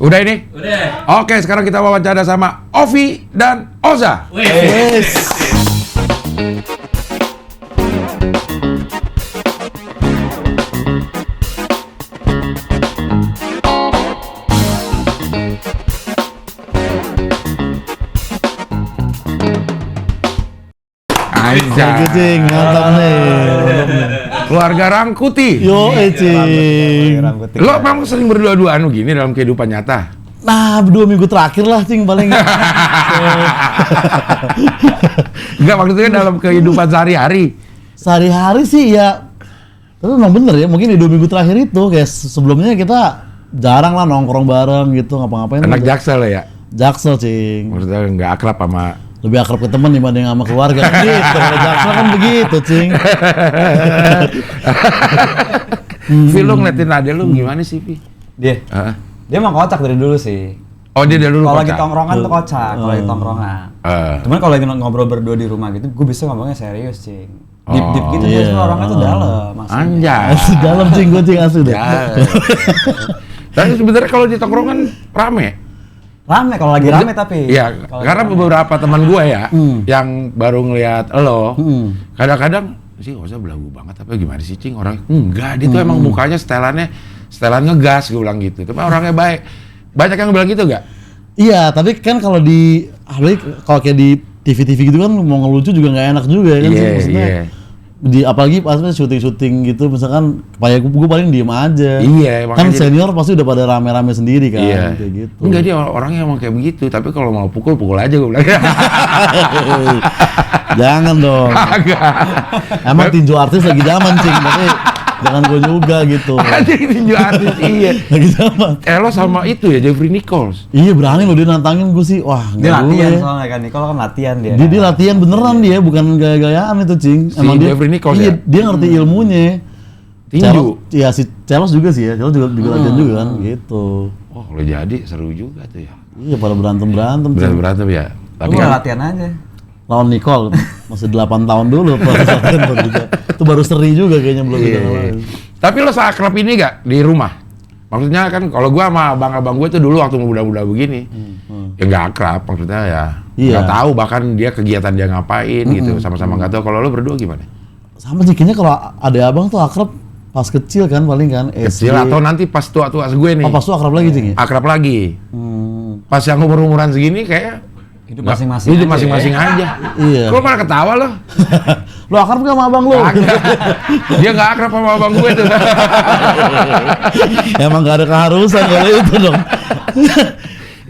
Udah ini? Udah. Oke, sekarang kita wawancara sama Ovi dan Oza. Wes. Anjay. Cing, mantap nih. Keluarga Rangkuti. Yo, Cing. Lo memang sering berdua-duaan begini dalam kehidupan nyata? Nah, 2 minggu terakhir lah, Cing, paling. Enggak, maksudnya dalam kehidupan sehari-hari. Sehari-hari sih ya, tapi memang bener ya, mungkin di 2 minggu terakhir itu, kayak sebelumnya kita jarang lah nongkrong bareng gitu, ngapa-ngapain. Anak Jaksel ya? Jaksel, Cing. Maksudnya nggak akrab sama... Lebih akrab ke teman dibanding sama keluarga. Gitu, kalau Jaksel kan begitu, Cing. Vi, lu ngeliatin adek lu gimana sih, Vi? Dia Hah? dia emang kocak dari dulu sih. Oh, dia dari dulu Kalau lagi kocak? tongkrongan tuh kocak, kalau lagi tongkrongan. Cuman kalau lagi ngobrol berdua di rumah gitu, gue bisa ngomongnya serius, Cing. Deep gitu, iya. biasanya orangnya tuh dalam maksudnya. Anjay. Asli dalam, Cing, gue, Cing, asli deh. Ya. Tapi sebenarnya kalau di tongkrongan rame. Rame kalau lagi rame tapi. Iya, Kalau karena lagi rame. beberapa teman gue ya, yang baru ngelihat lo, Hmm. kadang-kadang sih Oza belagu banget apa gimana sih, Cing, orang enggak, dia tuh emang mukanya setelan ngegas, gue bilang gitu. Tapi orangnya baik. Banyak yang bilang gitu enggak? Iya, tapi kan kalau kalau kayak di TV-TV gitu kan mau ngelucu juga nggak enak juga ya kan, Cing, maksudnya. Apalagi pas syuting gitu, misalkan kayak gue paling diem aja. Iya, Kan makanya senior pasti udah pada rame-rame sendiri kan, Iya. kayak gitu. Enggak, dia orangnya emang kayak begitu, tapi kalau mau pukul aja, gue bilang. Jangan dong. Agak. Emang tinju artis lagi zaman, Cing, tapi jangan gue juga gitu. Anjing, tinju artis, iya. Lagi zaman. Lo sama itu ya, Jeffrey Nichols. Iya, berani loh dia nantangin gue sih. Wah, Dia nggak dulu latihan ya. soalnya kan, Nicole kan latihan dia. Dia latihan beneran dia, bukan gaya-gayaan itu, Cing. Si Jeffrey Nichols iya, ya? dia ngerti ilmunya. Tinju. Iya, si Celos juga sih ya. Celos juga latihan juga kan, gitu. Oh, kalau jadi seru juga tuh ya. Iya, pada berantem-berantem, Cing. Berantem ya. Tapi Lu kan latihan aja. Lawan Nicole, masih 8 tahun dulu. Itu baru seri juga kayaknya, belum Iya, kita iya. lawan. Tapi lo seakrab ini gak di rumah? Maksudnya kan kalau gua sama abang-abang gue tuh dulu waktu muda-muda begini, ya nggak akrab, maksudnya ya Iya. nggak tahu bahkan dia kegiatan dia ngapain gitu, sama-sama nggak tahu. Kalau lo berdua gimana? Sama sih, kayaknya kalau ada abang tuh akrab pas kecil kan paling kan. Kecil atau nanti pas tua-tua gue nih? Oh, pas tuh akrab lagi, Cing, ya? Akrab lagi. Hmm. Pas yang umur-umuran segini kayak Hidup masing-masing hidup aja masing-masing aja. Iya. Lo malah ketawa lo. Lu akrab gak sama abang lu? Kagak. Dia nggak akrab sama abang gue tuh. Emang gak ada keharusan kalau itu dong.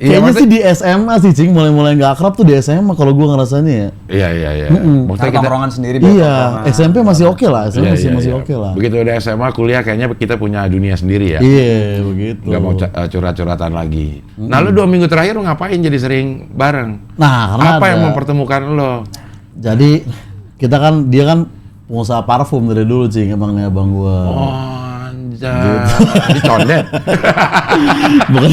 Iya, Kayaknya maksudnya- sih di SMA sih, Cing, mulai-mulai gak akrab tuh di SMA kalau gua ngerasanya ya. Iya. Maksudnya Karena kita tongkrongan sendiri. beda Iya, tongkrongan. SMP masih oke lah, SMP Iya, masih iya. oke lah. Begitu udah SMA, kuliah kayaknya kita punya dunia sendiri ya. Iya, begitu. Nggak mau curhat-curhatan lagi. Nah, lu 2 minggu terakhir lu ngapain jadi sering bareng? Nah, karena Apa ada- yang mempertemukan lo? Jadi dia kan pengusaha parfum dari dulu, Cing, emang nih abang gua. Oh, anjay. Dicondet. Bukan.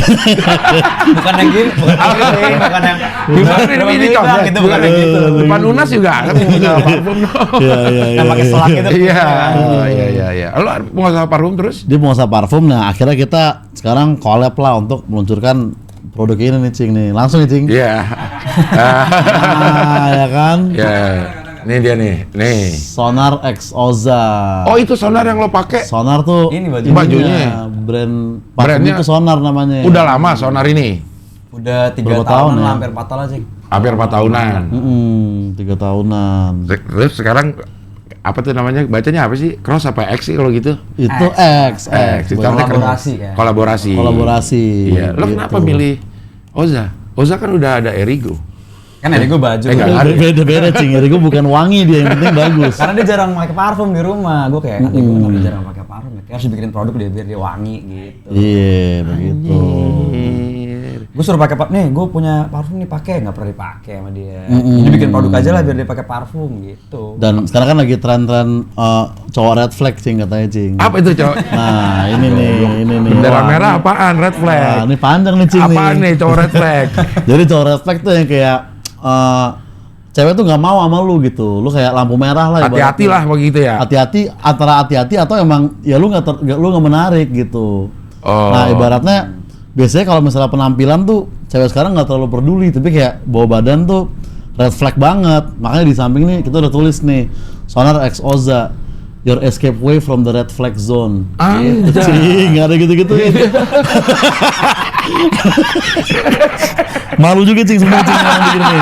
Bukan yang gini, bukan yang gini, bukan yang Gimana ini Bukan dicondet? gitu, bukan yang gitu. Depan Unas juga ada pengusaha parfum. Iya, iya. Yang pakai selak itu. Iya. Oh, iya. Lo pengusaha parfum terus? Dia pengusaha parfum, nah akhirnya kita sekarang collab lah untuk meluncurkan produk ini nih, Cing, nih. Langsung nih, Cing. Iya. Nah, ya kan? Ya. Ini dia nih. Nih. Sonar X Oza. Oh, itu sonar yang lo pakai? Sonar tuh Ini ininya, bajunya. brand parfum Brandnya itu Sonar namanya. Udah lama sonar ini? Udah 3 Berapa tahun tahun ya? lah, hampir 4 tahun sih. Hampir 4 tahunan. 3 tahunan. Terus sekarang apa tuh namanya? Bacanya apa sih? Cross apa X sih kalau gitu? Itu X. Itu Banyak artinya Kolaborasi kan? Kolaborasi. kolaborasi. Iya. Lo gitu. kenapa milih Oza? Oza kan udah ada Erigo. Kan ada gue baju. Enggak ada. Beda-beda, Cing. Jadi gue bukan wangi dia, yang penting bagus. Karena dia jarang pakai parfum di rumah. Gue kayak, gue kenapa jarang pakai parfum ya? Kayak harus dibikin produk dia biar dia wangi gitu. Iya, begitu. Gue suruh pakai nih, gue punya parfum nih pakai, nggak pernah dipakai sama dia. Jadi bikin produk aja lah biar dia pakai parfum gitu. Dan sekarang kan lagi tren-tren cowok red flag, Cing, katanya, Cing. Apa itu, cowok? Nah, ini nih. Bendera Wah. merah apaan? Red Nah, flag. ini panjang nih, Cing, Apaan nih cowok red flag? Jadi cowok red flag tuh yang kayak cewek tuh nggak mau sama lu gitu. Lu kayak lampu merah lah. Hati-hati ibaratnya. lah begitu ya. Hati-hati, antara hati-hati atau emang ya lu nggak menarik gitu. Oh. Nah, ibaratnya biasanya kalau misalnya penampilan tuh cewek sekarang nggak terlalu peduli, tapi kayak bawa badan tuh red flag banget. Makanya di samping nih kita udah tulis nih, Sonar X Oza, your escape way from the red flag zone. Cing, nggak ada gitu-gitu. Malu juga Cing sebenarnya Cing yang bikin ini.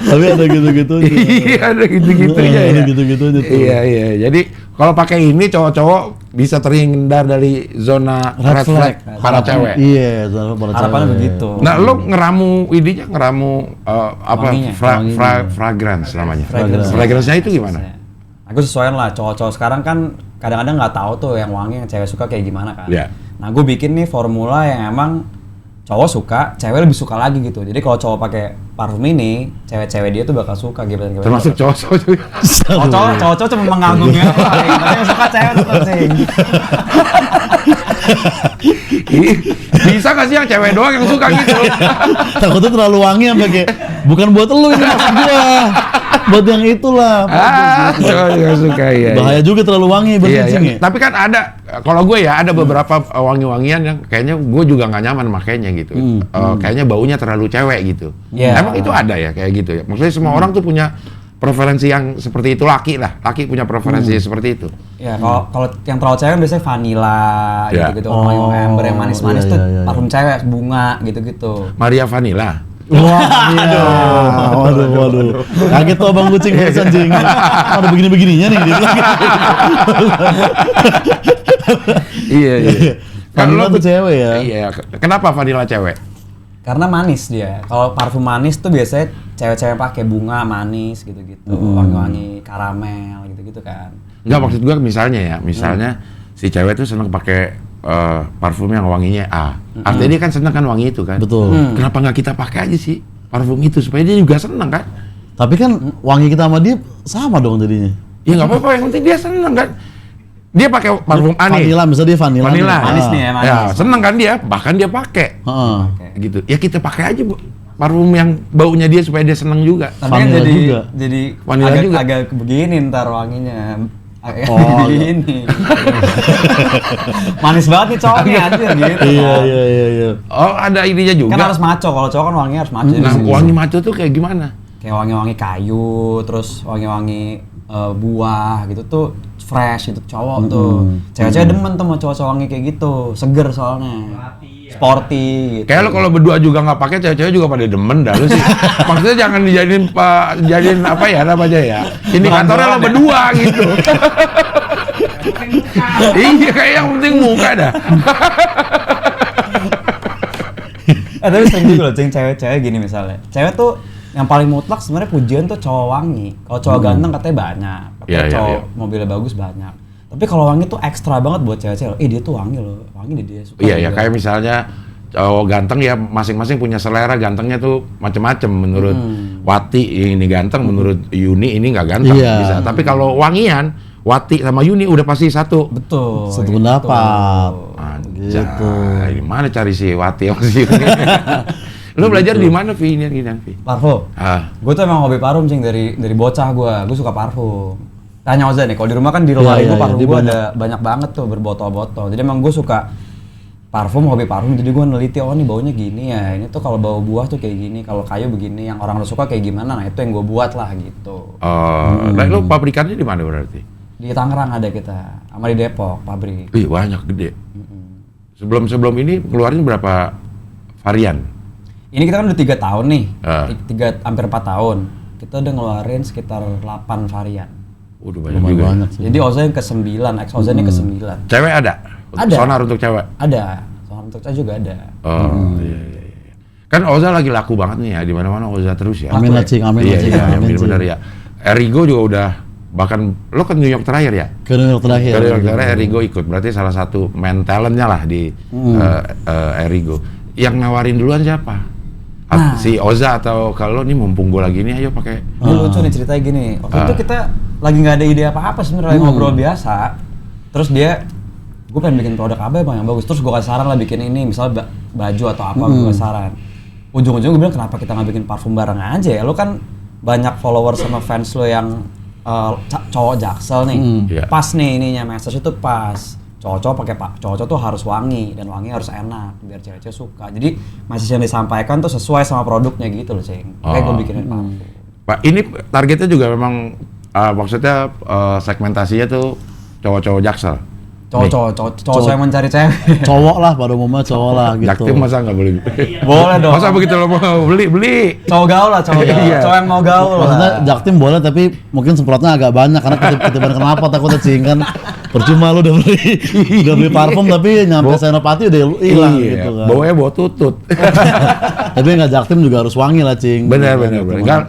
Tapi ada gitu-gitu. Iya, ada gitu-gitunya Ada ya. gitu-gitunya tuh. Iya. Jadi kalau pakai ini cowok-cowok bisa terhindar dari zona red flag para cewek. Iya, para cewek. Harapannya begitu. Nah, lo ngeramu ininya, apa Wanginya. fragrance namanya. Fragrance. Fragrance-nya itu gimana? Aku sesuaiin lah, cowok-cowok sekarang kan kadang-kadang nggak tahu tuh yang wangi yang cewek suka kayak gimana kan. Iya. Nah, gue bikin nih formula yang emang cowok suka, cewek lebih suka lagi gitu. Jadi kalau cowok pakai parfum ini, cewek-cewek dia tuh bakal suka gitu. Termasuk cowok-cowok juga. Cowok-cowok cuma mengagumi aja. Tapi yang suka cewek tetap sih. Bisa nggak sih yang cewek doang yang suka gitu? Takutnya terlalu wangi sampai kayak bukan buat lu ini maksud gua. Buat yang itulah. Cowok juga suka ya. Bahaya juga terlalu wangi Iya, bener Cing iya. ya. Tapi kan ada, kalau gue ya ada beberapa wangi-wangian yang kayaknya gue juga nggak nyaman makainya gitu. Kayaknya baunya terlalu cewek gitu. Iya. Emang itu ada ya kayak gitu ya. Maksudnya semua orang tuh punya preferensi yang seperti itu, laki punya preferensi seperti itu. Ya, kalau yang terlalu cewek biasanya vanilla Ya. gitu-gitu. Kalau yang amber yang manis-manis iya, tuh iya, iya. parfum cewek, bunga gitu-gitu. Maria Vanilla. Wah, iya. Waduh. Kaget tuh Abang Kucing barusan Cing. Ada begini-begininya nih dia bilang. Iya. Vanilla tuh cewek ya. Iya. Kenapa vanilla cewek? Karena manis dia. Kalau parfum manis tuh biasanya cewek-cewek pakai bunga manis gitu-gitu, wangi-wangi karamel gitu-gitu kan. Enggak, maksud gue misalnya si cewek tuh seneng pakai parfum yang wanginya A. Artinya dia kan seneng kan wangi itu kan. Betul. Kenapa nggak kita pakai aja sih parfum itu supaya dia juga seneng kan? Tapi kan wangi kita sama dia sama dong jadinya. Ya nggak apa-apa, yang penting dia seneng kan. Dia pakai parfum A nih. Vanilla, misalnya dia vanilla. Vanilla. Manis nih ya, manis. Ya, seneng kan dia, bahkan dia pakai. Heeh. Gitu. Ya kita pakai aja Bu, parfum yang baunya dia supaya dia seneng juga. Tapi kan Vanilla juga. jadi Vanilla juga. agak begini ntar wanginya. Oh, begini. Manis banget nih cowoknya anjir gitu. Iya. Oh, ada ininya juga. Kan harus maco, kalau cowok kan wanginya harus maco. Nah, wangi maco tuh kayak gimana? Kayak wangi-wangi kayu, terus wangi-wangi buah gitu tuh fresh itu cowok tuh. Cewek-cewek demen tuh sama cowok-cowok wangi kayak gitu, seger soalnya. Sporty gitu. Kayak lo kalau berdua juga nggak pakai, cewek-cewek juga pada demen dah lu sih. Maksudnya jangan jadiin apa ya namanya ya. Indikatornya lo berdua gitu. Iya, kayak yang penting muka dah. Tapi sering juga loh, cewek-cewek gini misalnya. Cewek tuh yang paling mutlak sebenarnya pujian tuh cowok wangi. Kalau cowok ganteng katanya banyak, Iya, iya, cowok iya. mobilnya bagus banyak. Tapi kalau wangi tuh ekstra banget buat cewek-cewek. Dia tuh wangi loh, wangi deh dia suka. Iya, juga. kayak misalnya cowok ganteng ya masing-masing punya selera gantengnya tuh macem-macem. Menurut Wati ini ganteng, menurut Yuni ini nggak ganteng. Iya. Bisa. Tapi kalau wangian, Wati sama Yuni udah pasti satu. Betul. Satu gitu. pendapat. Anjay, Gitu. di mana cari si Wati sama si Yuni? Lo belajar di mana Vi? Ini Vi? Parfum. Gue tuh emang hobi parfum Cing dari bocah gue suka parfum. Tanya Oza nih, kalau di rumah kan di lemari Iya, gue parfum dia gue ada banyak banget tuh berbotol-botol. Jadi emang gue suka parfum, hobi parfum. Jadi gue neliti, oh nih baunya gini ya. Ini tuh kalau bau buah tuh kayak gini, kalau kayu begini. Yang orang lo suka kayak gimana? Nah itu yang gue buat lah gitu. Nah, lo pabrikannya di mana berarti? Di Tangerang ada kita, sama di Depok pabrik. Wih, banyak gede. Sebelum ini keluarin berapa varian? Ini kita kan udah 3 tahun nih, Ah. hampir 4 tahun. Kita udah ngeluarin sekitar 8 varian. Udah banyak Lumayan juga. banyak sih. Jadi Oza yang ke-9, ex Oza ini ke-9. Cewek ada? Ada. Sonar untuk cewek? Ada, soal untuk saya juga ada. Oh, iya. Kan Oza lagi laku banget nih ya, di mana-mana Oza terus ya. Amin lah Cing, amin lah Iya, Cing. iya, Amin, Cing. benar ya. Erigo juga udah, bahkan lo ke New York terakhir ya? Ke New York terakhir. Dari New York terakhir Erigo ikut, berarti salah satu main talentnya lah di Erigo. Yang nawarin duluan siapa? Si Oza atau kalau nih mumpung gue lagi nih, ayo pakai. Ini lucu nih ceritanya gini. Waktu itu kita lagi nggak ada ide apa-apa sebenarnya, ngobrol biasa. Terus gue pengen bikin produk apa ya Bang yang bagus. Terus gue kasih saran lah bikin ini, misalnya baju atau apa, gue kasih saran. Ujung-ujungnya gue bilang kenapa kita nggak bikin parfum bareng aja ya? Lo kan banyak followers sama fans lo yang cowok Jaksel nih. Iya. Pas nih ininya, message itu pas. cowok-cowok cowok-cowok tuh harus wangi dan wangi harus enak biar cewek-cewek suka. Jadi message yang disampaikan tuh sesuai sama produknya gitu loh, Cing. Kayak gue bikinin parfum. Pak, ini targetnya juga memang maksudnya segmentasinya tuh cowok-cowok Jaksel. Cowok yang mencari cewek. Cowok lah, pada umumnya cowok lah gitu. Jaktim masa nggak boleh? Boleh dong. Masa begitu lo mau beli? Cowok gaul lah, cowok gaul. Iya. Cowok yang mau gaul Maksudnya lah. jaktim boleh tapi mungkin semprotnya agak banyak karena ketiban kenapa takutnya Cing kan. Percuma lu udah beli parfum tapi nyampe Senopati udah hilang gitu kan. Baunya bau tutut. Tapi nggak jaktim juga harus wangi lah Cing. Bener.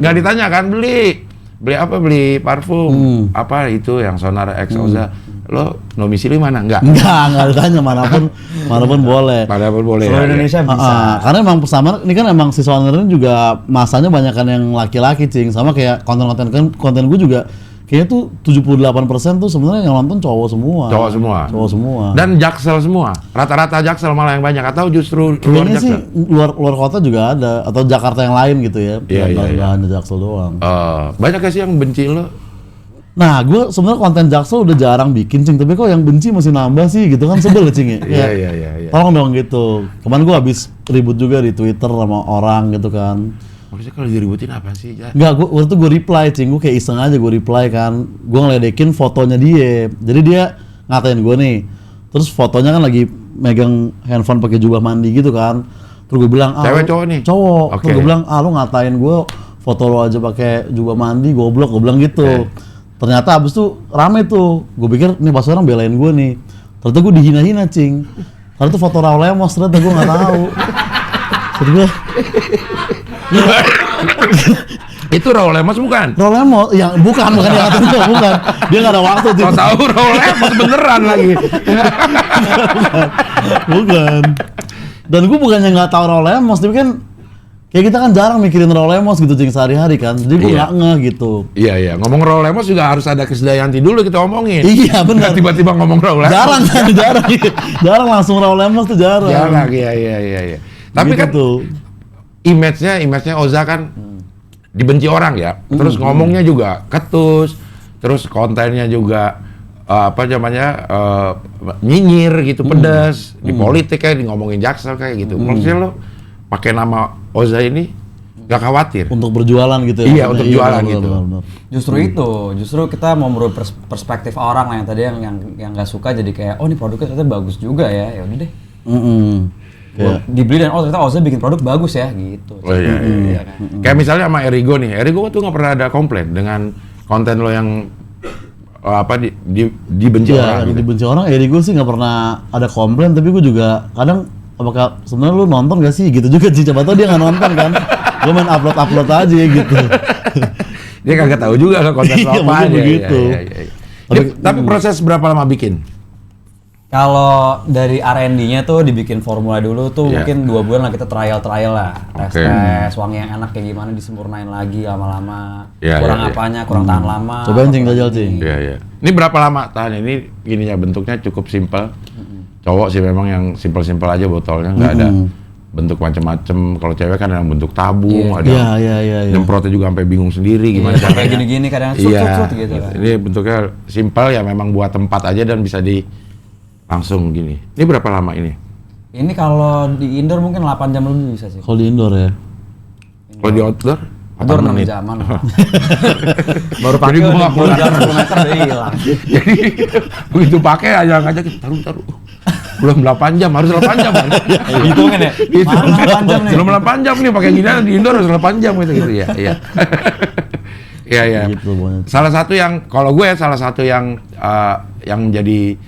Nggak ditanya kan beli beli parfum apa itu yang Sonar X Oza. Lo domisili mana? Enggak ditanya manapun boleh. Padahal boleh. Seluruh Indonesia bisa. Karena emang pesanan ini kan emang si Sonar ini juga masanya banyak kan yang laki-laki Cing, sama kayak konten gue juga kayaknya tuh 78% tuh sebenarnya yang nonton cowok semua. Cowok semua. Dan Jaksel semua. Rata-rata Jaksel malah yang banyak atau justru luar Kayaknya sih Jaksel? luar kota juga ada atau Jakarta yang lain gitu ya. Nggak hanya Jaksel doang. Banyak gak sih yang benci lo? Nah, gue sebenarnya konten Jaksel udah jarang bikin Cing, tapi kok yang benci masih nambah sih gitu kan, sebel Cing ya. Iya. Tolong dong gitu. Kemarin gue habis ribut juga di Twitter sama orang gitu kan. Maksudnya kalau diributin apa sih? Enggak, waktu itu gue reply Cing, gue kayak iseng aja gue reply kan. Gue ngeledekin fotonya dia. Jadi dia ngatain gue nih. Terus fotonya kan lagi megang handphone pakai jubah mandi gitu kan. Terus gue bilang, cewek cowok nih? Cowok. Okay. Terus gue bilang, lu ngatain gue foto lo aja pakai jubah mandi, goblok, gue bilang gitu. Okay. Ternyata abis itu rame tuh. Gue pikir nih pas orang belain gue nih. Ternyata gue dihina-hina Cing. Karena itu foto Raul Lemos, ternyata gue nggak tahu. Terus gue itu Raul Lemos bukan? Raul Lemos, yang bukan yang itu, bukan. Dia nggak ada waktu tuh. Kau tahu Raul Lemos beneran lagi. Bukan. Dan gue bukannya nggak tahu Raul Lemos, tapi kan kayak kita kan jarang mikirin Raul Lemos gitu Cing sehari-hari kan. Jadi gue nggak ngeh gitu. Iya. Ngomong Raul Lemos juga harus ada Krisdayanti dulu kita omongin. Iya benar. Tiba-tiba ngomong Raul Lemos. Jarang kan, jarang langsung Raul Lemos tuh jarang. Jarang, iya. Tapi gitu kan tuh. image-nya Oza kan dibenci orang ya. Terus ngomongnya juga ketus. Terus kontennya juga nyinyir gitu, pedas. Di politik kayak di ngomongin Jaksel kayak gitu. Maksudnya lo pakai nama Oza ini gak khawatir Untuk berjualan gitu ya. Iya, untuk jualan benar, gitu. benar. Justru kita mau merubah perspektif orang lah yang tadi yang nggak suka jadi kayak ini produknya ternyata bagus juga ya udah deh. Dibeli dan ternyata Oza bikin produk bagus ya gitu. Oh iya. Kayak misalnya sama Erigo nih. Erigo tuh nggak pernah ada komplain dengan konten lo yang dibenci orang. Yang dibenci orang, Erigo sih nggak pernah ada komplain, tapi gue juga kadang apakah sebenarnya lu nonton gak sih gitu juga sih, coba tau dia nggak nonton kan. Gue main upload aja gitu. Dia kagak tahu juga kan konten lo apa aja. Begitu. Tapi proses berapa lama bikin? Kalau dari R&D-nya tuh dibikin formula dulu tuh mungkin 2 bulan lah kita trial lah. Tes wangi yang enak kayak gimana disempurnain lagi lama-lama. Apanya, kurang tahan lama. Cobain Cing, jajal Cing. Iya. Ini berapa lama tahan? Ini gininya bentuknya cukup simpel. Cowok sih memang yang simpel-simpel aja botolnya, nggak ada bentuk macam-macam. Kalau cewek kan ada bentuk tabung, ada nyemprotnya juga sampai bingung sendiri gimana caranya. Kayak gini-gini kadang sut gitu kan. Ini bentuknya simpel ya, memang buat tempat aja dan bisa langsung gini. Ini berapa lama ini? Ini kalau di indoor mungkin 8 jam lebih bisa sih. Kalau di indoor ya. Kalau di outdoor? Outdoor 6 jaman. Baru pakai udah 10 meter udah hilang. Jadi begitu pakai aja ngajak taruh. Belum 8 jam, harus 8 jam kan? Hitungin ya? Mana 8 jam nih? Belum 8 jam nih, pakai gini di indoor harus 8 jam gitu ya. Iya. Gitu, Salah satu yang, kalau gue salah satu yang menjadi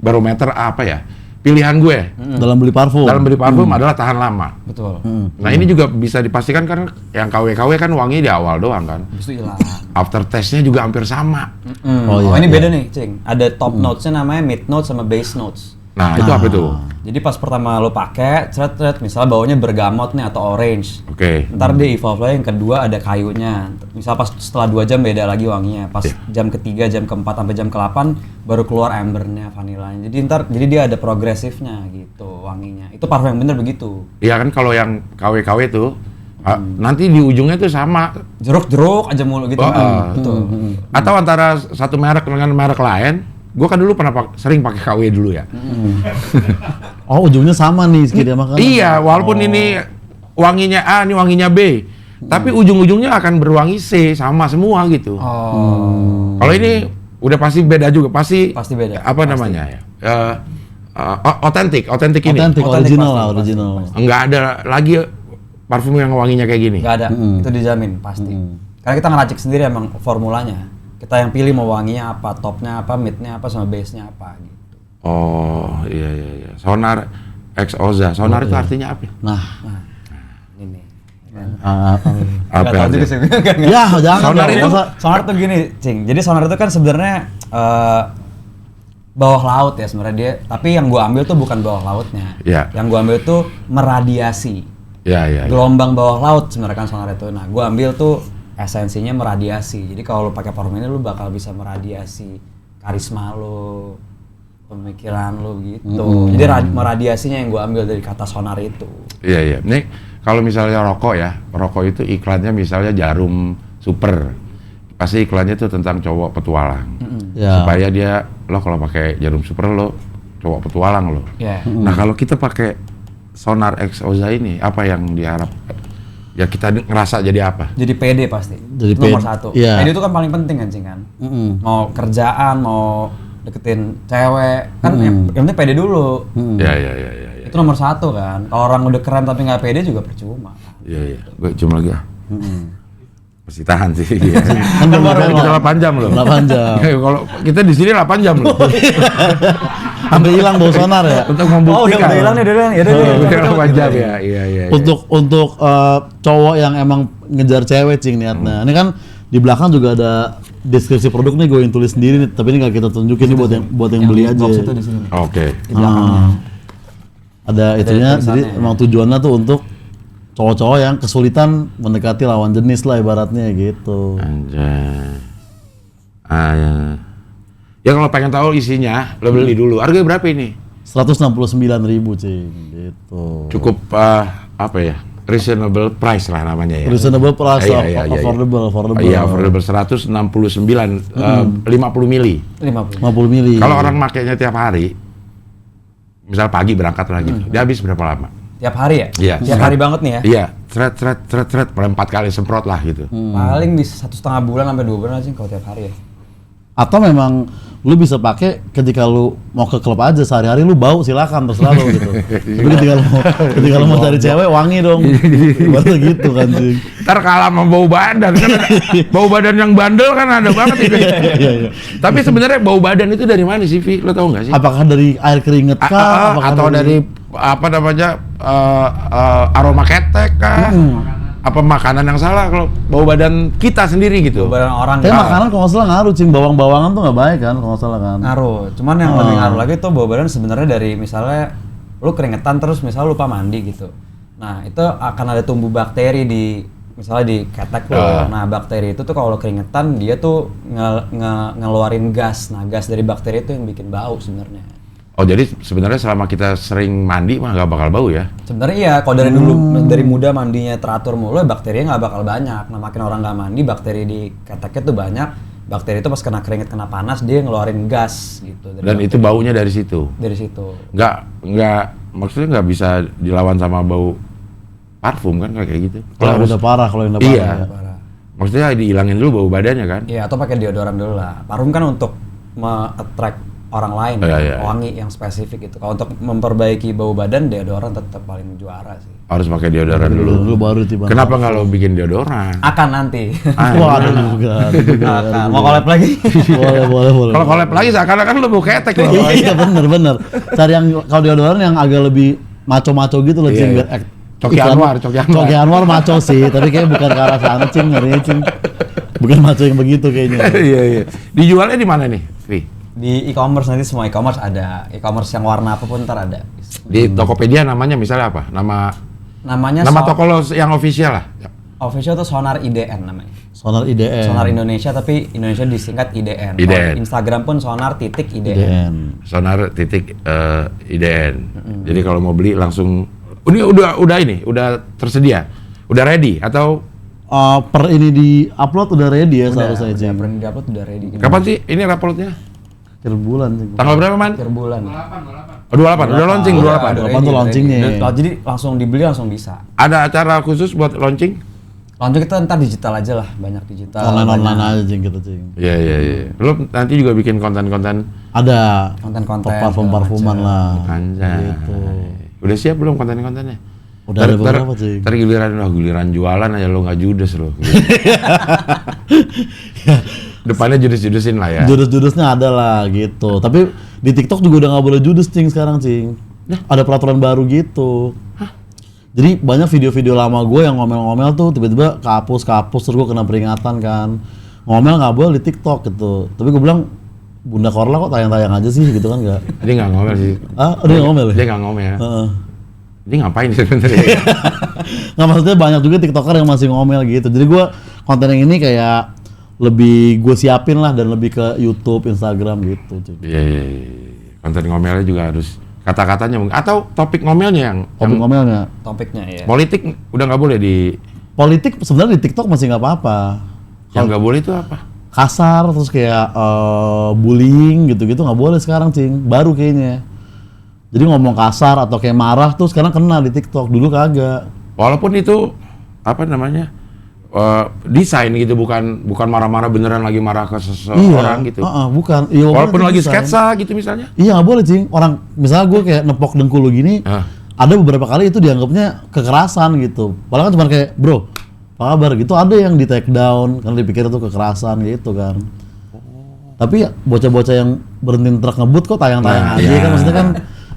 barometer pilihan gue dalam beli parfum. Adalah tahan lama. Betul. Nah ini juga bisa dipastikan karena yang KW kan wangi di awal doang kan. Habis itu hilang. After taste-nya juga hampir sama. Ini beda nih, Cing. Ada top notes-nya namanya mid notes sama base notes. Nah, itu apa tuh? Jadi pas pertama lo pakai, misalnya baunya bergamot nih atau orange. Oke. Ntar dia evolve lagi, yang kedua ada kayunya. Misal pas setelah 2 jam beda lagi wanginya. Pas jam ketiga, jam keempat sampai jam ke-8 baru keluar ambernya, vanilanya. Jadi dia ada progresifnya gitu wanginya. Itu parfum yang bener begitu. Iya kan kalau yang KW tuh nanti di ujungnya tuh sama. Jeruk aja mulu gitu. Betul. Atau antara satu merek dengan merek lain Gua kan dulu pernah sering pakai KW dulu ya. Oh, ujungnya sama nih sekiranya makan. Iya, walaupun ini wanginya A, ini wanginya B. Tapi ujung-ujungnya akan berwangi C, sama semua gitu. Kalau ini udah pasti beda juga, pasti beda. Apa namanya ya? Otentik ini. Otentik, original lah, original. Enggak ada lagi parfum yang wanginya kayak gini. Enggak ada, itu dijamin pasti. Karena kita ngeracik sendiri emang formulanya. Kita yang pilih mau wanginya apa, topnya apa, midnya apa, sama base-nya apa gitu. Oh, iya. Sonar X Oza. Sonar itu artinya apa? Nah, ini. Apa juga sih. ya jangan. Sonar tuh gini, Cing. Jadi sonar itu kan sebenarnya bawah laut ya sebenarnya dia. Tapi yang gua ambil tuh bukan bawah lautnya. Iya. Yang gua ambil tuh meradiasi. Iya. Gelombang bawah laut sebenarnya kan sonar itu. Nah, gua ambil tuh esensinya meradiasi. Jadi kalau lu pakai parfum ini lu bakal bisa meradiasi karisma lu, pemikiran lu gitu. Jadi meradiasinya yang gua ambil dari kata sonar itu. Iya. Nih kalau misalnya rokok itu iklannya misalnya Jarum Super. Pasti iklannya itu tentang cowok petualang. Supaya dia lo kalau pakai Jarum Super lo cowok petualang lo. Nah, kalau kita pakai Sonar X Oza ini apa yang diharap? Ya kita ngerasa jadi apa? Jadi pede pasti. Jadi nomor satu. Yeah. Pede itu kan paling penting kan, Cing kan. Mau kerjaan, mau deketin cewek, kan yang penting pede dulu. Iya. Itu nomor satu kan. Kalau orang udah keren tapi nggak pede juga percuma. Iya. Gue cium lagi ah. Masih tahan sih. Kan Kita 8 jam loh. 8 jam. Kalau kita di sini 8 jam loh. Sampai hilang bau sonar ya. Untuk membuktikan. Udah hilang nih, ya udah 8 jam ya. Iya. Untuk cowok yang emang ngejar cewek, Cing, niatnya. Ini kan di belakang juga ada deskripsi produk nih, gue yang tulis sendiri nih, tapi ini nggak kita tunjukin nih buat yang beli aja. Box itu di sini. Oke. Di belakangnya. Ada itunya, jadi emang tujuannya tuh untuk cowok-cowok yang kesulitan mendekati lawan jenis lah ibaratnya gitu. Anjay. Ya kalau pengen tahu isinya, lo beli dulu. Harganya berapa ini? 169.000, Cing, gitu. Cukup apa ya? Reasonable price lah namanya ya. Reasonable price, Iya. affordable. Iya, affordable 169, 50 mili. 50 mili. Kalau orang makainya tiap hari, misal pagi berangkat lah gitu, dia habis berapa lama? Tiap hari ya? Iya. Tiap hari banget nih ya? Iya, seret, 4 kali semprot lah gitu. Paling bisa 1,5 bulan sampai 2 bulan aja kalau tiap hari ya. Atau memang lu bisa pakai ketika lu mau ke klub aja, sehari-hari lu bau, silakan terserah lu gitu. Tapi ketika lu mau cari cewek, wangi dong. Baru gitu kan, Cing. Ntar kalah sama bau badan kan. Bau badan yang bandel kan ada banget itu. Iya. Tapi sebenarnya bau badan itu dari mana sih, Vi? Lo tau nggak sih? Apakah dari air keringet kah? Atau dari apa namanya aroma ketek kah? Apa makanan yang salah kalau bau badan kita sendiri gitu? Bau badan orang. Tapi makanan kalau nggak salah ngaruh, Cing. Bawang-bawangan tuh nggak baik kan kalau nggak salah kan? Ngaruh. Cuman yang lebih ngaruh lagi tuh bau badan sebenarnya dari misalnya lu keringetan terus misalnya lupa mandi gitu. Nah, itu akan ada tumbuh bakteri di misalnya di ketek lo. Nah, bakteri itu tuh kalau keringetan dia tuh ngeluarin gas. Nah, gas dari bakteri itu yang bikin bau sebenarnya. Oh, jadi sebenarnya selama kita sering mandi mah nggak bakal bau ya? Sebenarnya iya, kalau dari dulu dari muda mandinya teratur mulu, bakterinya nggak bakal banyak. Nah, makin orang nggak mandi, bakteri di keteknya tuh banyak. Bakteri itu pas kena keringet, kena panas, dia ngeluarin gas gitu. Dan itu baunya dari situ? Dari situ. Nggak, maksudnya nggak bisa dilawan sama bau parfum kan kayak gitu? Kalau udah parah, kalau yang udah iya. parah. Parah. Maksudnya dihilangin dulu bau badannya kan? Iya, atau pakai deodoran dulu lah. Parfum kan untuk me-attract orang lain, wangi yang spesifik itu. Kalau untuk memperbaiki bau badan, deodoran tetap paling juara sih. Harus pakai deodoran dulu. Dulu baru tiba. Kenapa nggak lo bikin deodoran? Akan nanti. Wah, ada juga. Akan. Mau collab lagi? Boleh. Kalau collab lagi seakan-akan lo mau ketek lo. Iya bener. Cari yang kalau deodoran yang agak lebih maco-maco gitu loh, Cing. Biar Coki Anwar maco sih, tapi kayak bukan ke arah sana, Cing, ngerinya, Cing. Bukan maco yang begitu kayaknya. Iya. Dijualnya di mana nih, Vi? Di e-commerce nanti semua e-commerce ada. E-commerce yang warna apapun ntar ada. Di Tokopedia namanya misalnya apa? Namanya toko lo yang official lah. Official tuh Sonar IDN namanya. Sonar IDN. Sonar Indonesia tapi Indonesia disingkat IDN. IDN. Instagram pun sonar.idn. Sonar.idn. Jadi kalau mau beli langsung ini udah tersedia. Udah ready atau per ini di upload udah ready ya seharusnya, Cing. Per ini di upload udah ready. Kapan sih ini uploadnya? Akhir bulan sih. Tanggal berapa, Man? Akhir bulan. 28. Udah launching 28. 28 tuh launchingnya. Jadi langsung dibeli langsung bisa. Ada acara khusus buat launching? Launching kita ntar digital aja lah, banyak digital. Online aja Cing kita Cing. Iya. Lo nanti juga bikin konten-konten? Ada. Konten-konten. Parfum-parfuman lah. Anjay. Gitu. Udah siap belum konten-kontennya? Udah ada beberapa Cing. Ntar giliran jualan aja lo nggak judes lo. Depannya judes-judesin lah ya. Judes-judesnya ada lah gitu. Tapi di TikTok juga udah nggak boleh judes Cing sekarang Cing. Ada peraturan baru gitu. Jadi banyak video-video lama gue yang ngomel-ngomel tuh tiba-tiba kehapus terus gue kena peringatan kan. Ngomel nggak boleh di TikTok gitu. Tapi gue bilang Bunda Korla kok tayang-tayang aja sih gitu kan nggak? Dia nggak ngomel sih. Ah, dia nggak ngomel ya? Dia nggak ngomel. Dia ngapain sih sebenarnya? Nggak, maksudnya banyak juga TikToker yang masih ngomel gitu. Jadi gue konten yang ini kayak lebih gue siapin lah dan lebih ke YouTube, Instagram gitu. Iya. Konten ngomelnya juga harus kata-katanya mungkin atau topik ngomelnya yang ngomelnya. Topiknya ya. Politik udah nggak boleh di. Politik sebenarnya di TikTok masih nggak apa-apa. Yang nggak boleh itu apa? Kasar terus kayak bullying gitu-gitu nggak boleh sekarang Cing. Baru kayaknya. Jadi ngomong kasar atau kayak marah tuh sekarang kena di TikTok, dulu kagak. Walaupun itu apa namanya desain gitu, bukan marah-marah beneran lagi marah ke seseorang gitu. Bukan. Iya, walaupun lagi sketsa gitu misalnya. Iya nggak boleh Cing. Orang misalnya gue kayak nepok dengkul lu gini, ada beberapa kali itu dianggapnya kekerasan gitu. Padahal kan cuma kayak bro, apa kabar gitu. Ada yang di take down karena dipikir itu kekerasan gitu kan. Tapi bocah-bocah yang berhenti truk ngebut kok tayang-tayang aja kan, maksudnya kan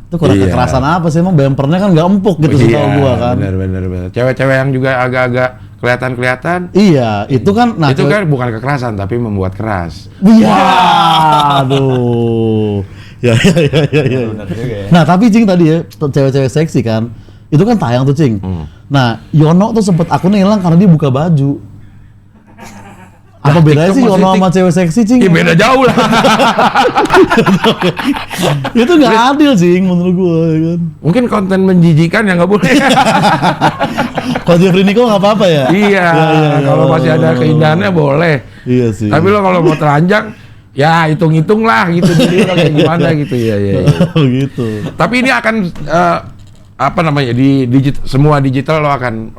itu kurang kekerasan apa sih, emang bempernya kan nggak empuk gitu setahu gua kan. Bener. Cewek-cewek yang juga agak-agak kelihatan. Iya, itu kan itu kan bukan kekerasan tapi membuat keras. Iya, aduh. Ya. Nah, tapi Cing tadi ya, cewek-cewek seksi kan, itu kan tayang tuh Cing. Nah, Yono tuh sempet akunnya hilang karena dia buka baju. Apa bedanya sih Yono sama cewek seksi Cing? Iya beda jauh lah. Itu nggak adil Cing menurut gue kan. Mungkin konten menjijikan yang nggak boleh. Kalau Jeffrey Nicole nggak apa-apa ya? Iya. Kalau masih ada keindahannya boleh. Iya sih. Tapi lo kalau mau telanjang, ya hitung-hitung lah gitu. Jadi lo kayak gimana gitu ya. Oh gitu. Tapi ini akan apa namanya di semua digital lo akan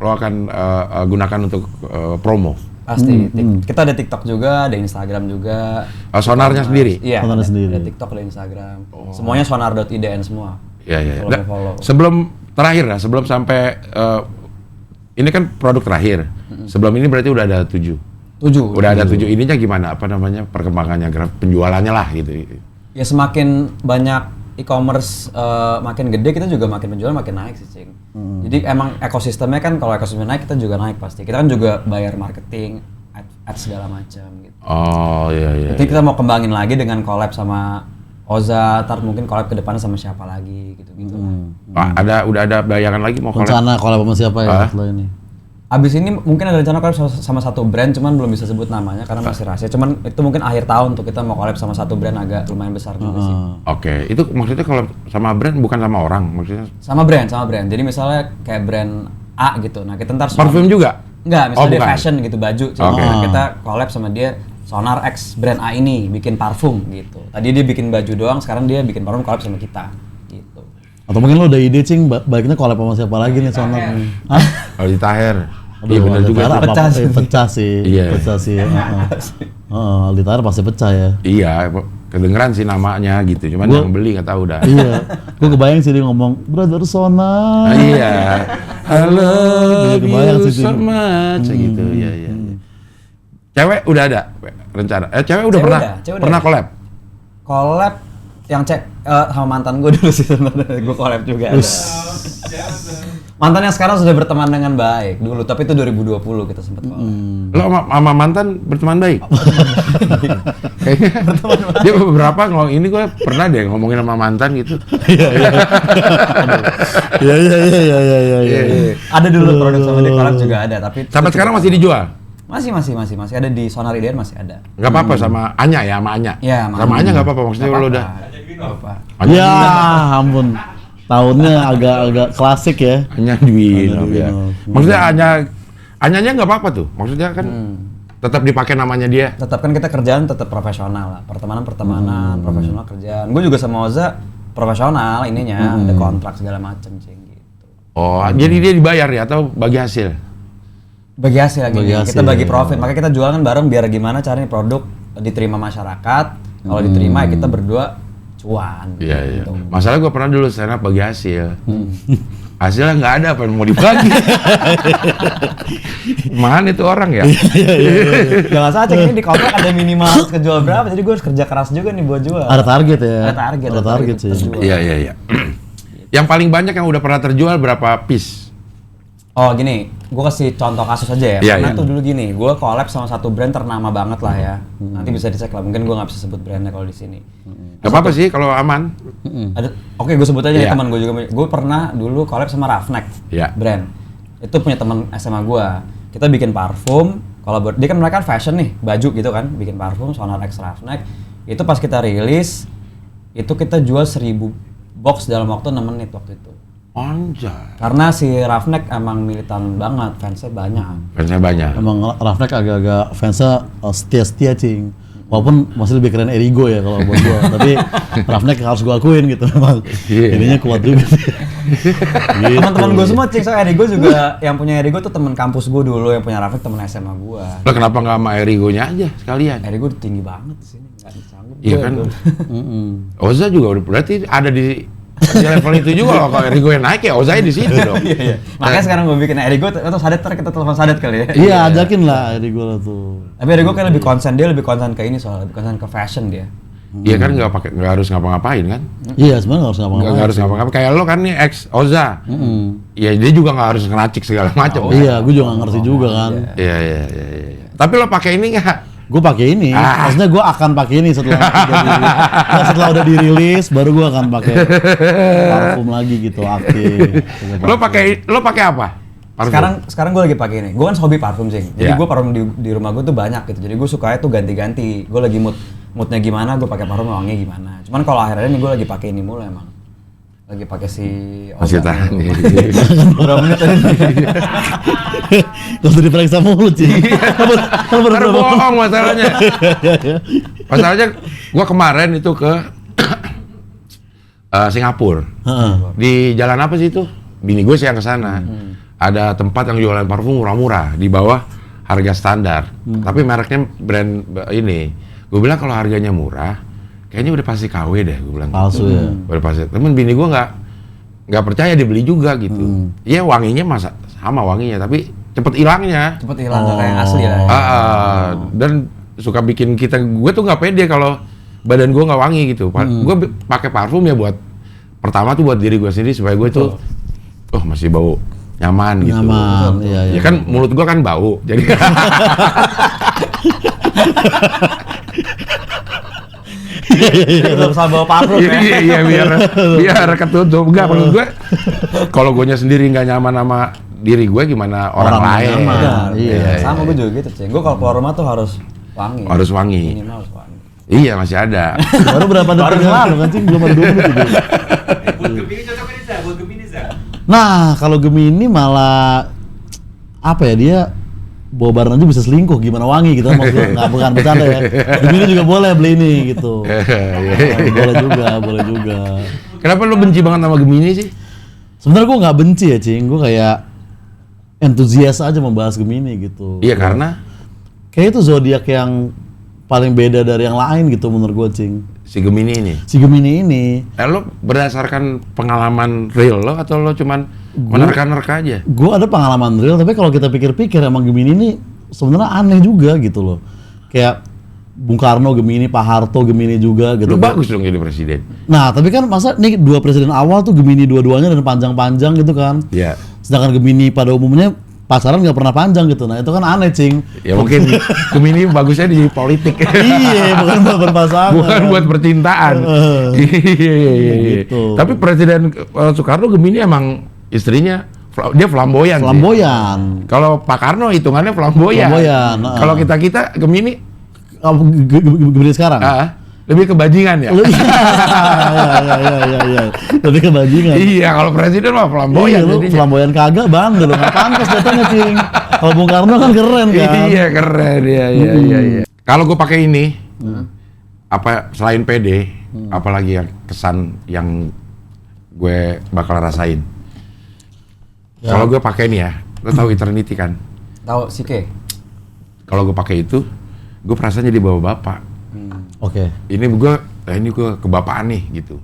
gunakan untuk promo. Pasti. Kita ada TikTok juga, ada Instagram juga. Sonarnya sendiri? Iya, Sonarnya sendiri. Ada TikTok, ada Instagram. Semuanya sonar.idn semua. Iya. Follow. Sebelum terakhir lah, sebelum sampai ini kan produk terakhir. Sebelum ini berarti udah ada 7. Udah ada 7 ininya gimana? Apa namanya perkembangannya, penjualannya lah gitu. Ya semakin banyak e-commerce makin gede, kita juga makin penjualan makin naik sih Cing. Jadi emang ekosistemnya kan, kalau ekosistemnya naik kita juga naik pasti. Kita kan juga bayar marketing, ads segala macam gitu. Oh iya. Jadi kita mau kembangin lagi dengan collab sama Oza, ntar mungkin collab ke depannya sama siapa lagi gitu-gitu. Udah ada bayangan lagi mau collab? Rencana collab sama siapa ya setelah ini? Abis ini mungkin ada rencana collab sama satu brand, cuman belum bisa sebut namanya karena masih rahasia. Cuman itu mungkin akhir tahun tuh kita mau collab sama satu brand agak lumayan besar juga sih. Oke, itu maksudnya kalau sama brand bukan sama orang, maksudnya? Sama brand. Jadi misalnya kayak brand A gitu. Nah kita ntar parfum juga? Enggak, misalnya dia fashion gitu, baju. Kita collab sama dia, Sonar X brand A ini bikin parfum gitu. Tadi dia bikin baju doang, sekarang dia bikin parfum collab sama kita gitu. Atau mungkin lo udah ide Cing, baiknya collab sama siapa lagi nih Sonar nih? Hah? Aldi Taher. Iya benar juga. Pecah sih. Iya. Pecah sih. Aldi Taher pasti pecah ya. Iya, kedengeran sih namanya gitu. Cuman yang beli nggak tahu dah. Iya. Gue kebayang sih dia ngomong, Brother Sonar. Iya. Halo, kebayang you sih so much gitu. Iya. Cewek udah ada rencana. Cewek udah pernah collab. Collab yang sama mantan gue dulu sih sebenarnya. Gue collab juga ada. Mantan yang sekarang sudah berteman dengan baik dulu, tapi itu 2020 kita sempat collab. Lo sama mantan berteman baik? Kayaknya dia beberapa ngomong ini, gue pernah deh ngomongin sama mantan gitu. Iya. Ada dulu produk sama dia collab juga ada, tapi sampai sekarang masih dijual? Masih ada di Sonar IDN masih ada. Nggak apa-apa sama Anya ya, sama Anya? Iya, sama Anya nggak apa-apa, maksudnya lo udah? Ya ampun. Tahunnya agak klasik ya. Anya Dwinov ya. Maksudnya Anyanya nggak apa-apa tuh. Maksudnya kan Tetap dipakai namanya dia. Tetap kan kita kerjaan tetap profesional lah. Pertemanan profesional kerjaan. Gue juga sama Oza profesional ininya, ada kontrak segala macam gitu. Oh, jadi dia dibayar ya atau bagi hasil? Bagi hasil lagi. Kita bagi profit. Makanya kita jualan bareng biar gimana caranya produk diterima masyarakat. Kalau diterima ya kita berdua cuan. Iya. Gitu. Masalah gue pernah dulu stand up bagi hasil. Hasilnya nggak ada, apa yang mau dibagi? Mana itu orang ya? Jangan salah cek ini di kontrak ada minimal harus kejual berapa, jadi gue harus kerja keras juga nih buat jual. Ada target ya? Ada target sih. Iya. Yang paling banyak yang udah pernah terjual berapa piece? Oh gini, gue kasih contoh kasus aja ya. Karena tuh dulu gini, gue collab sama satu brand ternama banget lah ya. Nanti bisa dicek lah, mungkin gue nggak bisa sebut brandnya kalau di sini. Gak apa-apa sih kalau aman. Oke, gue sebut aja ya teman gue juga. Gue pernah dulu collab sama Roughneck brand. Itu punya teman SMA gue. Kita bikin parfum. Kalau dia kan mereka kan fashion nih, baju gitu kan, bikin parfum Sonar X Roughneck. Itu pas kita rilis, itu kita jual 1000 box dalam waktu 6 menit waktu itu. Anjay. Karena si Roughneck emang militan banget, fansnya banyak. Emang Roughneck agak-agak fansnya setia-setia cing. Walaupun masih lebih keren Erigo ya kalau buat gua, tapi Roughneck harus gua akuin gitu memang. Ininya kuat juga. Gitu. Teman-teman gua semua cing, so Erigo juga yang punya Erigo tuh teman kampus gua dulu, yang punya Roughneck teman SMA gua. Lo kenapa nggak sama Erigonya aja sekalian? Erigo tinggi banget di sini, nggak disanggup. Iya kan. Oza juga udah berarti ada di level itu juga loh. Kalau Erigo yang naik ya Ozanya di situ dong. Iya. Makanya sekarang gue bikin Erigo atau Sadet, kita telepon Sadet kali ya. Iya, ajakin lah Erigo lah tuh. Tapi Erigo kan lebih konsen, dia lebih konsen ke ini soalnya, lebih konsen ke fashion dia. Iya kan nggak harus ngapa-ngapain kan? Iya sebenarnya nggak harus ngapa-ngapain. Nggak harus ngapa-ngapain. Kayak lo kan nih ex Oza. Iya dia juga nggak harus ngeracik segala macam. Iya, gue juga nggak ngerti juga kan. Iya. Tapi lo pakai ini nggak? Gue pakai ini, maksudnya gue akan pakai ini setelah udah dirilis, baru gue akan pakai parfum lagi gitu aktif. Lo pakai apa? Parfum? Sekarang gue lagi pakai ini. Gue kan hobi parfum sih. Jadi gue parfum di rumah gue tuh banyak gitu. Jadi gue sukanya tuh ganti-ganti. Gue lagi moodnya gimana, gue pakai parfum wanginya gimana. Cuman kalau akhirnya ini gue lagi pakai ini mulu emang. Lagi pakai si masih tahan. Berapa menit tadi? Gak usah diperiksa mulu sih. Karena bohong masalahnya. Masalahnya gue kemarin itu ke Singapura. Di jalan apa sih itu? Bini gue sih yang kesana. Ada tempat yang jualan parfum murah-murah di bawah harga standar. Tapi mereknya brand ini. Gue bilang kalau harganya murah, kayaknya udah pasti KW deh, gue bilang. Palsu gitu. ya. Udah pasti. Temen bini gue nggak percaya, dia beli juga gitu. Iya wanginya sama wanginya, tapi cepet hilangnya. Cepet hilang kayak yang asli lah. Dan suka bikin gue tuh nggak pede kalau badan gue nggak wangi gitu. Gue pakai parfum ya buat pertama tuh buat diri gue sendiri supaya gue tuh masih bau nyaman gitu. Nyaman, iya. Ya kan mulut gue kan bau, jadi. Belum bawa parfum ya. Iya biar ketutup. Enggak, menurut gue kalau gue sendiri nggak nyaman sama diri gue, gimana orang lain. Iya. Sama gue juga gitu, Ceng. Gue kalau keluar rumah tuh harus wangi. Harus wangi. Minimal harus wangi. Iya, masih ada. Baru berapa detik yang lalu kan sih, belum ada 2 menit itu. Buat Gemini cocok ini Za, buat Gemini Za. Nah, kalau Gemini malah apa ya, dia bawa barang aja bisa selingkuh, gimana wangi gitu, maksudnya bukan bercanda ya. Gemini juga boleh beli ini gitu. Boleh juga. Kenapa lu benci banget sama Gemini sih? Sebenarnya gue nggak benci ya, Cing. Gue kayak entusias aja membahas Gemini gitu. Iya, karena kayak itu zodiak yang paling beda dari yang lain gitu menurut gue, Cing. si Gemini ini. Si Gemini ini. Lo berdasarkan pengalaman real lo atau lo cuman menerka-nerka aja? Gue ada pengalaman real, tapi kalau kita pikir-pikir emang Gemini ini sebenarnya aneh juga gitu loh. Kayak Bung Karno Gemini, Pak Harto Gemini juga gitu. Lo bagus dong jadi presiden. Nah, tapi kan masa nih 2 presiden awal tuh Gemini dua-duanya dan panjang-panjang gitu kan. Iya. Sedangkan Gemini pada umumnya pacaran nggak pernah panjang gitu. Nah, itu kan aneh, Cing. Ya mungkin Gemini bagusnya di politik. Iya, bukan buat berpasangan. Bukan buat percintaan. Iya. Gitu. Tapi Presiden Soekarno Gemini emang istrinya dia flamboyan. Flamboyan. Kalau Pak Karno hitungannya flamboyan. Flamboyan. Kalau kita Gemini Gemini sekarang. lebih kebajingan ya. Iya. Lebih kebajingan. Iya, kalau presiden mah flamboyan. Lu flamboyan kagak bandel lu, nggak pantas datangnya Cing. Kalau Bung Karno kan keren kan. Iya keren, iya. Kalau gue pakai ini, apa selain PD, apalagi yang kesan yang gue bakal rasain. Ya. Kalau gue pakai ini ya, lo tahu Eternity kan? Tahu Sike? Kalau gue pakai itu, gue perasaannya di bawah bapak. Oke. Ini gue kebapaan nih gitu.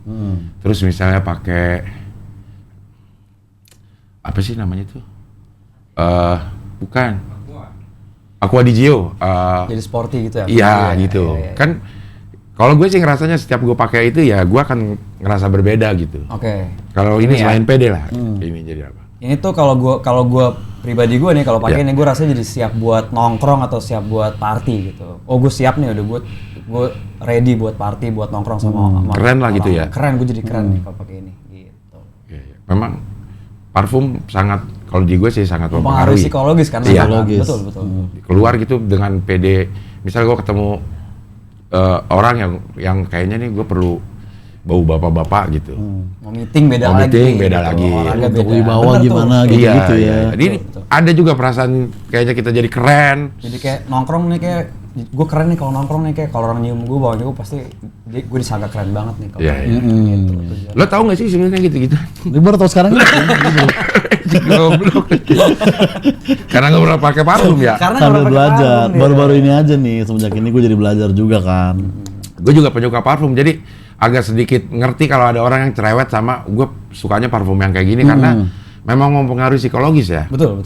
Terus misalnya pakai apa sih namanya tuh? Bukan. Aqua di Gio. Jadi sporty gitu ya? Iya gitu. Iya. Kan kalau gue sih ngerasanya setiap gue pakai itu ya gue akan ngerasa berbeda gitu. Oke. Kalau ini ya? selain PD lah. Ini jadi apa? Ini tuh kalau gua pribadi gue nih kalau pakai ini gue rasanya jadi siap buat nongkrong atau siap buat party gitu. Oh gue siap nih, udah gue ready buat party, buat nongkrong sama keren lah gitu ya. Keren, gue jadi keren nih kalau pakai ini gitu. Iya. Memang parfum sangat, kalau di gue sih sangat Mempengaruhi mempengaruhi. psikologis kan? Iya. Psikologis. Betul. Keluar gitu dengan PD. Misalnya gue ketemu orang yang kayaknya nih gue perlu bau bapak-bapak gitu. Mau meeting beda Mau lagi. meeting beda gitu. lagi. Olahraga Untuk beda. wibawa Bener tuh. gimana Iya, gitu ya. Jadi Betul. ada juga perasaan kayaknya kita jadi keren. Jadi kayak nongkrong nih kayak gue keren nih kalau nongkrong nih kayak kalau orang nyium gue bawanya gue pasti gue disangka keren banget nih kalau. Iya. Gitu. Lo tau gak sih sebenarnya gitu-gitu? Ini baru tau sekarang ini. Goblok. Karena nggak pernah pakai parfum ya. Karena Sambil nggak pakai belajar. parfum dia. Baru-baru ini aja nih, semenjak ini gue jadi belajar juga kan. Gue juga penyuka parfum, jadi agak sedikit ngerti kalau ada orang yang cerewet sama gue sukanya parfum yang kayak gini karena memang mempengaruhi psikologis ya. Betul.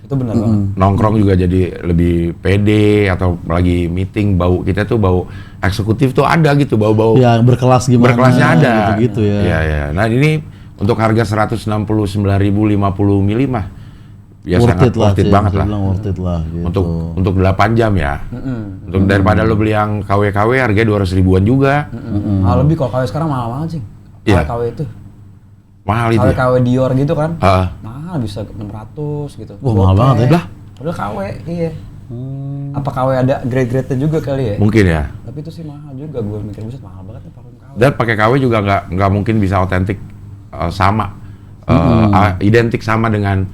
Itu benar banget. Nongkrong juga jadi lebih pede atau lagi meeting bau kita tuh bau eksekutif tuh ada gitu bau-bau Ya berkelas gimana? berkelasnya ada. Gitu ya. Iya. Nah ini untuk harga 169.050 mili mah ya Worth sangat it lah, worth it Cing. banget Saya lah. bilang worth it lah gitu. Untuk 8 jam ya. Untuk daripada lo beli yang KW harganya 200 ribuan juga. Lebih kalau KW sekarang mahal banget sih. Iya. KW itu. Mahal itu. KW Dior gitu kan. Ah. Mahal bisa 600 gitu. Wah, mahal banget ya. Lah. Padahal KW, iya. Apa KW ada grade-grade-nya juga kali ya? Mungkin ya. Tapi itu sih mahal juga, gue mikir buset mahal banget nih parfum KW. Dan pakai KW juga nggak mungkin bisa otentik sama identik sama dengan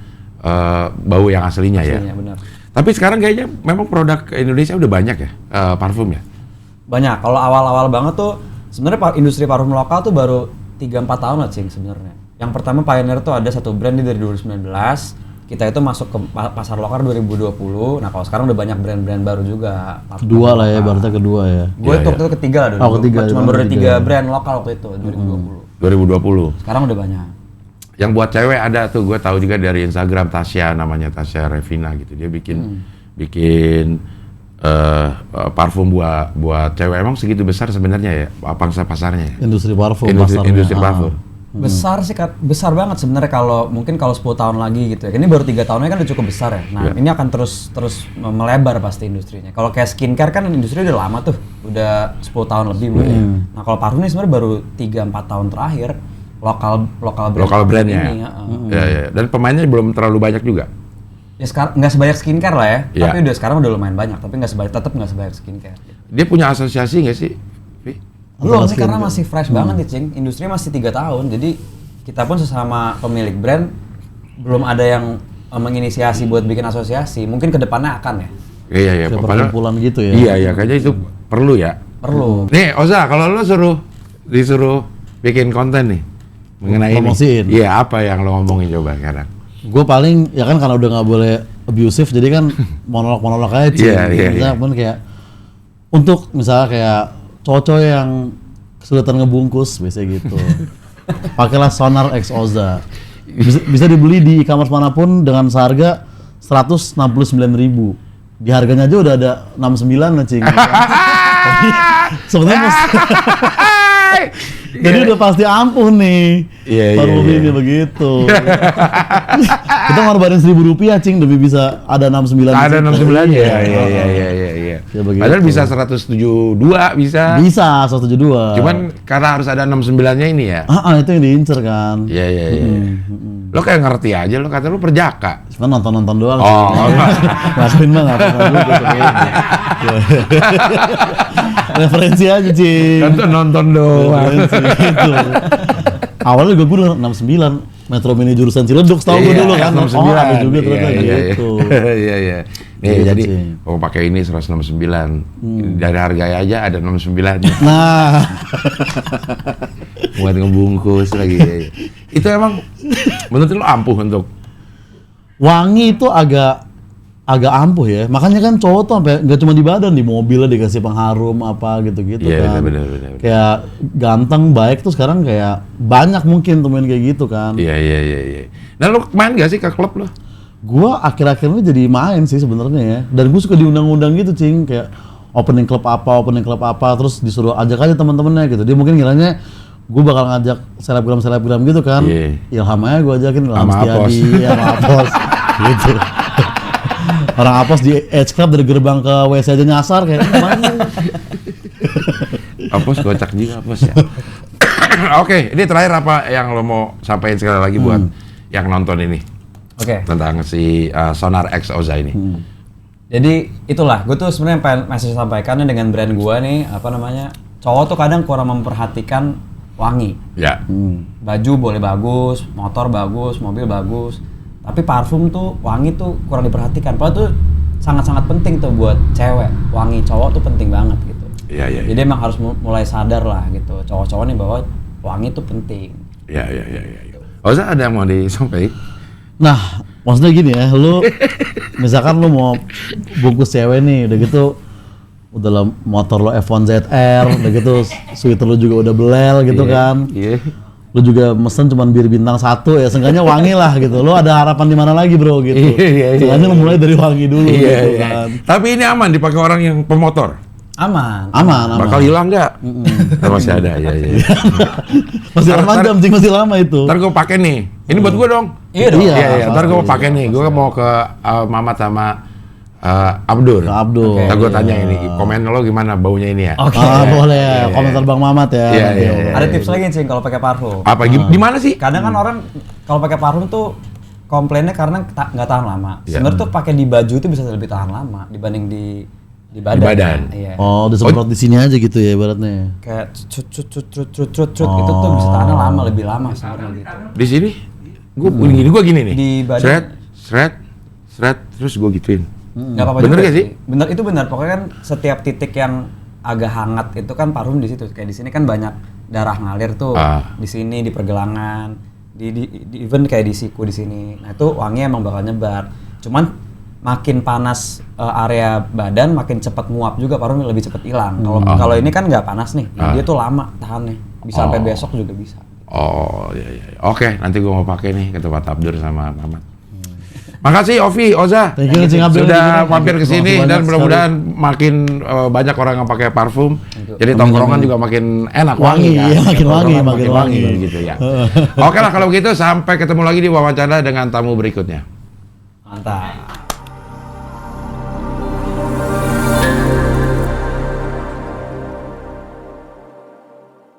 bau yang aslinya ya. Aslinya, benar. Tapi sekarang kayaknya memang produk Indonesia udah banyak ya parfum ya. Banyak. Kalau awal-awal banget tuh sebenarnya industri parfum lokal tuh baru 3-4 tahun lah Cing sebenarnya. Yang pertama pioneer tuh ada satu brand dari 2019. Kita itu masuk ke pasar lokal 2020. Nah, kalau sekarang udah banyak brand-brand baru juga. Kedua lah ya, berarti kedua ya. Gue waktu itu ketiga lah dulu. Oh, ketiga. Cuma baru ada 3 ketiga. brand lokal waktu itu 2020. 2020. Sekarang udah banyak. Yang buat cewek ada tuh, gue tahu juga dari Instagram Tasya, namanya Tasya Revina gitu. Dia bikin parfum buat cewek. Emang segitu besar sebenarnya ya pangsa pasarnya ya? Industri parfum Industri pasarnya. parfum. Besar sih, besar banget sebenarnya kalau mungkin kalau 10 tahun lagi gitu ya. Ini baru 3 tahunnya kan udah cukup besar ya. Nah, ini akan terus melebar pasti industrinya. Kalau kayak skincare kan industri udah lama tuh. Udah 10 tahun lebih mungkin. Nah, kalau parfum ini sebenarnya baru 3-4 tahun terakhir lokal brandnya. ini, Ya. Dan pemainnya belum terlalu banyak juga. Ya sekarang nggak sebanyak skincare lah ya. Iya. Tapi sekarang udah lumayan banyak, tapi tetap nggak sebanyak skincare. Dia punya asosiasi nggak sih? Vi? Belum sih karena masih fresh banget nih Cing. Industri masih 3 tahun. Jadi kita pun sesama pemilik brand belum ada yang menginisiasi buat bikin asosiasi. Mungkin kedepannya akan ya. Iya. Kayak Padahal perkumpulan gitu ya. Iya, kayaknya itu perlu ya. Perlu. Nih, Oza, kalau lo disuruh bikin konten nih mengenai Promosiin. ini. Iya, apa yang lo ngomongin coba sekarang? Gue paling ya kan karena udah nggak boleh abusive, jadi kan monolog aja Cing. Iya. Pun kayak untuk misalnya kayak cowok yang kesulitan ngebungkus biasanya gitu. Pakailah Sonar X Oza. Bisa dibeli di e-commerce manapun dengan seharga 169.000. Di harganya aja udah ada 69 lah Cing. Sebenarnya jadi udah pasti ampuh nih. Parfum ini begitu. Kita ngorbanin 1.000 rupiah Cing demi bisa ada 69. Ada 69 ya. Iya. kayak begitu. Padahal bisa 172 bisa. Bisa 172. Cuman karena harus ada 69-nya ini ya. Itu yang diincer kan. Iya. Lo kayak ngerti aja, lo kata lo perjaka. Cuma nonton doang. Oh. Ngakuin mah nggak pernah juga sebenarnya. Referensi aja, Cing. Nonton doang. Referensi gitu. Awalnya juga gue udah 69 Metro Mini jurusan Ciledug, tahu gue dulu kan. 69. Oh, ada juga ternyata gitu. Iya. Nih, Iya, jadi Cing. mau pakai ini 169. Dari harganya aja ada 69. Nah, Buat ngebungkus lagi. Itu emang menurut lo ampuh untuk wangi itu agak ampuh ya. Makanya kan cowok tuh sampai nggak cuma di badan, di mobilnya dikasih pengharum apa gitu-gitu Iya, kan. bener. Kayak ganteng, baik tuh sekarang kayak banyak mungkin temen kayak gitu kan. Iya. Nah, lo main gak sih ke klub lo? Gua akhir-akhir ini jadi main sih sebenarnya ya. Dan gue suka diundang-undang gitu, Cing, kayak opening club apa, terus disuruh ajak aja teman-temannya gitu. Dia mungkin ngiranya gue bakal ngajak selebgram gitu kan. Iya. Ilham aja gue ajakin, Ilham Sama Apos. Setiadi, sama Apos gitu. Orang Apos di Edge Club dari gerbang ke WC aja nyasar kayak gimana? Apos kocak juga Apos ya. Oke, ini terakhir apa yang lo mau sampaikan sekali lagi buat yang nonton ini Oke. tentang si Sonar X Oza ini? Jadi itulah, gue tuh sebenarnya pengen masih sampaikannya dengan brand gue nih, apa namanya, cowok tuh kadang kurang memperhatikan wangi. Ya. Baju boleh bagus, motor bagus, mobil bagus, tapi parfum tuh wangi tuh kurang diperhatikan. Padahal tuh sangat-sangat penting tuh buat cewek, wangi cowok tuh penting banget gitu. Iya. Jadi emang harus mulai sadar lah gitu, cowok-cowok nih bahwa wangi tuh penting. Iya. Oza ada yang mau disampaikan? Nah, maksudnya gini ya, lu misalkan lu mau bungkus cewek nih, udah gitu udah lah motor lo F1 ZR, udah gitu sweater lu juga udah belel gitu kan. Iya. Lu juga mesen cuman bir bintang 1 ya, seenggaknya wangi lah gitu. Lu ada harapan di mana lagi, Bro, gitu. Iya. Seenggaknya lu mulai dari wangi dulu gitu Iya. kan. Tapi ini aman dipakai orang yang pemotor. Aman. Bakal hilang nggak? Masih ada, ya. Masih 8 jam, Cing, masih lama itu. Ntar gue pakai nih. Ini buat gue dong. Iya dong. Iya. Ntar gue mau pakai nih. Gue mau ke Mamat sama Abdur. Abdul. Ntar gue tanya ini, komen lo gimana baunya ini ya? Oke. Boleh. Komentar Bang Mamat ya. Iya, nanti. iya, iya. Ada tips lagi sih kalau pakai parfum. Apa di mana sih? Kadang kan orang kalau pakai parfum tuh komplainnya karena nggak tahan lama. Iya. Sebenarnya tuh pakai di baju itu bisa lebih tahan lama dibanding di badan. Di badan. Iya. Oh, disemprot di sini aja gitu ya ibaratnya. Kayak cut itu tuh bisa tahannya lama, lebih lama sebenarnya gitu. Di sini? Gue gini nih. Di badan. Seret, terus gue gituin. Nggak apa-apa Bener juga gak sih? Bener, itu benar. Pokoknya kan setiap titik yang agak hangat itu kan parfum di situ. Kayak di sini kan banyak darah ngalir tuh. Di sini di pergelangan, di even kayak di siku di sini. Nah, itu wanginya emang bakal nyebar. Cuman makin panas area badan, makin cepat nguap juga, parfumnya lebih cepat hilang. Kalau ini kan nggak panas nih, dia tuh lama tahannya, bisa sampai besok juga bisa. Oh iya. Oke, nanti gue mau pakai nih ke tempat Abdur sama Mamat. Makasih Ovi, Oza. Thank you, Cing Abdul. Sudah mampir ke sini Makasih dan banyak mudah-mudahan makin banyak orang yang pakai parfum. Jadi tongkrongan juga makin enak, wangi kan. Iya, makin wangi, Tongkrongan makin wangi. gitu ya. Oke lah kalau gitu, sampai ketemu lagi di wawancara dengan tamu berikutnya. Mantap.